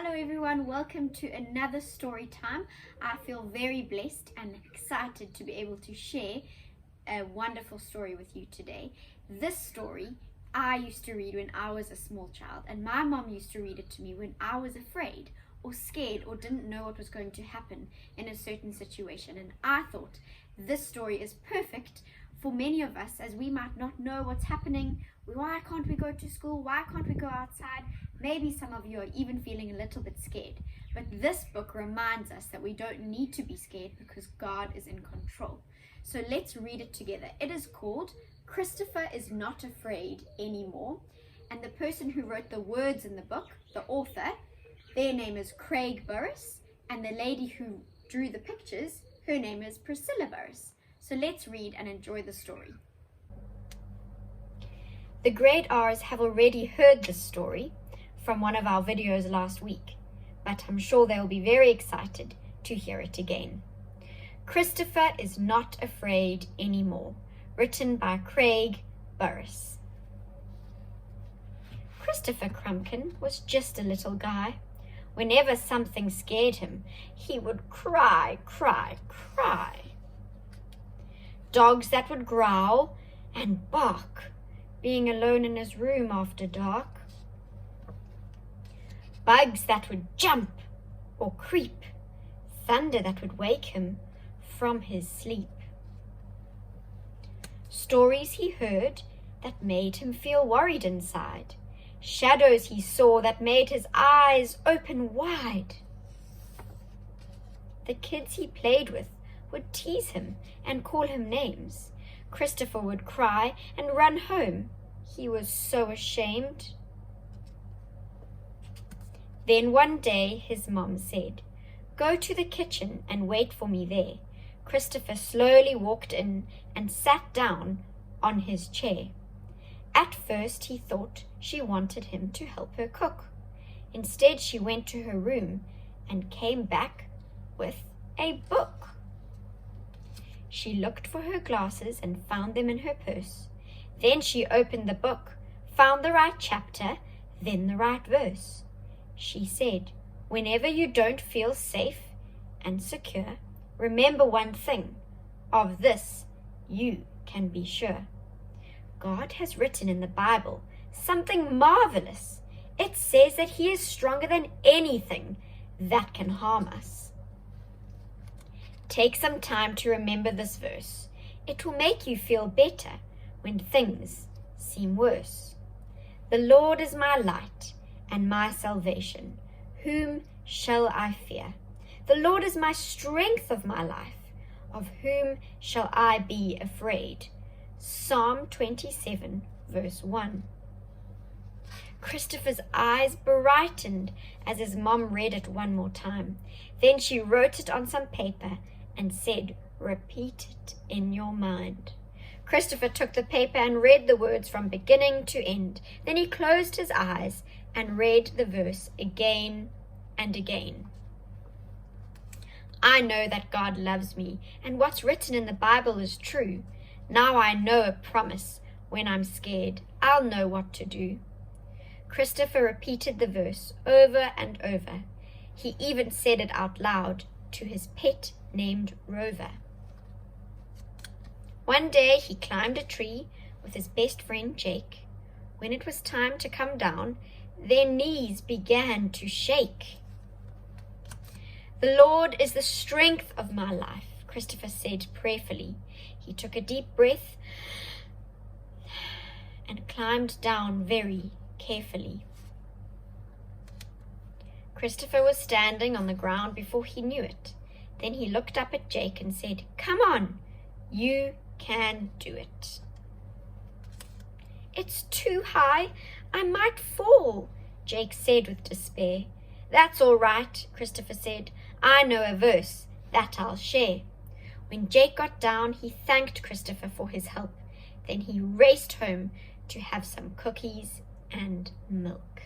Hello everyone, welcome to another story time. I feel very blessed and excited to be able to share a wonderful story with you today. This story I used to read when I was a small child, and my mom used to read it to me when I was afraid or scared or didn't know what was going to happen in a certain situation. And I thought this story is perfect for many of us, as we might not know what's happening. Why can't we go to school? Why can't we go outside? Maybe some of you are even feeling a little bit scared. But this book reminds us that we don't need to be scared because God is in control. So let's read it together. It is called Christopher is Not Afraid Anymore. And the person who wrote the words in the book, the author, their name is Craig Burris. And the lady who drew the pictures, her name is Priscilla Burris. So let's read and enjoy the story. The grade R's have already heard this story from one of our videos last week, but I'm sure they'll be very excited to hear it again. Christopher is Not Afraid Anymore, written by Craig Burris. Christopher Crumpkin was just a little guy. Whenever something scared him, he would cry, cry, cry. Dogs that would growl and bark, being alone in his room after dark. Bugs that would jump or creep, thunder that would wake him from his sleep. Stories he heard that made him feel worried inside. Shadows he saw that made his eyes open wide. The kids he played with would tease him and call him names. Christopher would cry and run home. He was so ashamed. Then one day his mom said, "Go to the kitchen and wait for me there." Christopher slowly walked in and sat down on his chair. At first he thought she wanted him to help her cook. Instead she went to her room and came back with a book. She looked for her glasses and found them in her purse. Then she opened the book, found the right chapter, then the right verse. She said, "Whenever you don't feel safe and secure, remember one thing. Of this you can be sure. God has written in the Bible something marvelous. It says that He is stronger than anything that can harm us. Take some time to remember this verse. It will make you feel better when things seem worse. The Lord is my light and my salvation. Whom shall I fear? The Lord is my strength of my life. Of whom shall I be afraid? Psalm 27, verse 1. Christopher's eyes brightened as his mom read it one more time. Then she wrote it on some paper and said, "Repeat it in your mind." Christopher took the paper and read the words from beginning to end. Then he closed his eyes and read the verse again and again. I know that God loves me, and what's written in the Bible is true. Now I know a promise. When I'm scared, I'll know what to do. Christopher repeated the verse over and over. He even said it out loud to his pet named Rover. One day he climbed a tree with his best friend Jake. When it was time to come down, their knees began to shake. The Lord is the strength of my life, Christopher said prayerfully. He took a deep breath and climbed down very carefully. Christopher was standing on the ground before he knew it. Then he looked up at Jake and said, "Come on, you can do it." "It's too high. I might fall," Jake said with despair. "That's all right," Christopher said. "I know a verse that I'll share." When Jake got down, he thanked Christopher for his help. Then he raced home to have some cookies and milk.